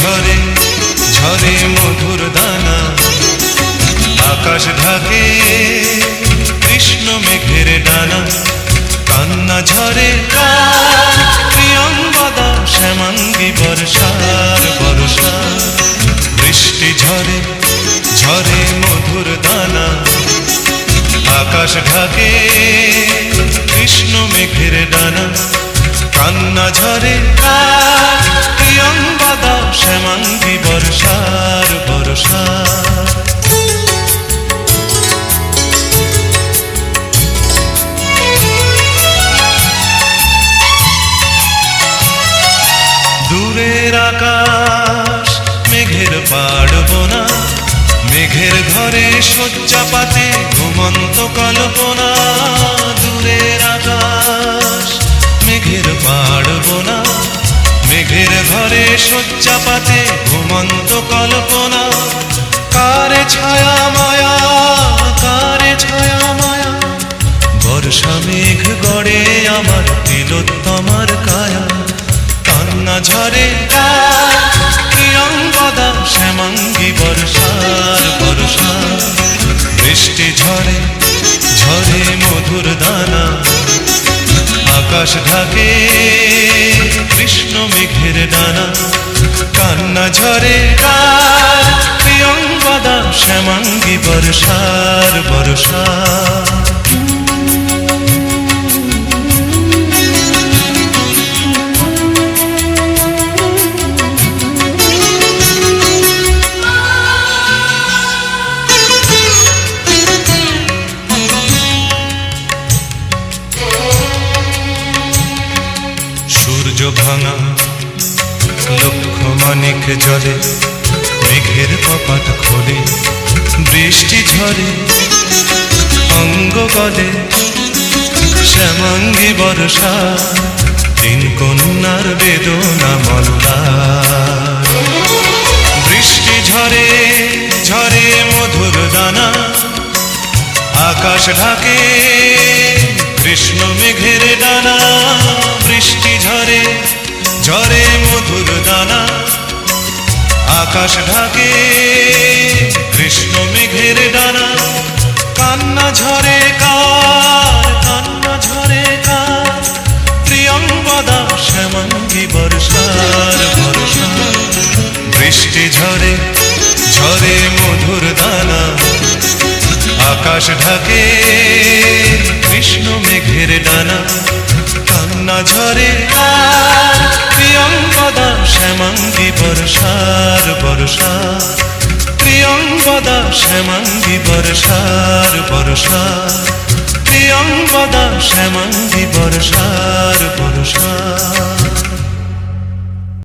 ঝরে ঝরে মধুর দানা, আকাশ ঢাকে কৃষ্ণ মেঘের ডানা। কান্না ঝরে কার প্রিয়ঙ্গদা শ্যামাঙ্গী বর্ষার বর্ষা। বৃষ্টি ঝরে ঝরে মধুর দানা, আকাশ ঢাকে কৃষ্ণ মেঘের ডানা। কান্না ঝরে কার প্রিয়ঙ্গদা শ্যামাঙ্গী বর্ষার বর্ষা। দূরের আকাশ মেঘের পাড়বনা, মেঘের ঘরে শয্যা পাতে ঘুমন্ত কল্পনা। দূরের আকাশ মেঘের পাড়বনা, মেঘের ঘরে শয্যা পাতে ঘুমন্ত কল্পনা। কারে ছায়া মায়া, কারে ছায়া মায়া, বর্ষা মেঘ গড়ে আমার তিলোত্তমার কায়া। কান্না ঝরে কার প্রিয়ঙ্গদা শ্যামাঙ্গী বর্ষার বর্ষা। বৃষ্টি ঝরে ঝরে মধুর দানা, আকাশ ঢাকে কৃষ্ণ মেঘের ডানা। কান্না ঝরে কার প্রিয়ঙ্গদা শ্যামাঙ্গী বর্ষার বর্ষা। সূর্য ভাঙা লক্ষ মানিক জলে, মেঘের কপাট খোলে বৃষ্টি ঝরে অঙ্গ গলে শ্যামাঙ্গী বর্ষা। তিন কন্যার বেদনা মল্লার। বৃষ্টি ঝরে ঝরে মধুর দানা, আকাশ ঢাকে কৃষ্ণ মেঘের ডানা। বৃষ্টি ঝরে ঝরে মধুর দানা, আকাশ ঢাকে কৃষ্ণ মেঘের ডানা। কান্না ঝরে কার, কান্না ঝরে কার প্রিয়ঙ্গদা শ্যামাঙ্গী বর্ষার বর্ষা। বৃষ্টি ঝরে ঝরে মধুর দানা, আকাশ ঢাকে কৃষ্ণ মেঘের ডানা। কান্না ঝরে কার প্রিয়ঙ্গদা শ্যামাঙ্গী বর্ষার বর্ষা। প্রিয়ঙ্গদা শ্যামাঙ্গী বর্ষার বর্ষা। প্রিয়ঙ্গদা শ্যামাঙ্গী বর্ষার বর্ষা।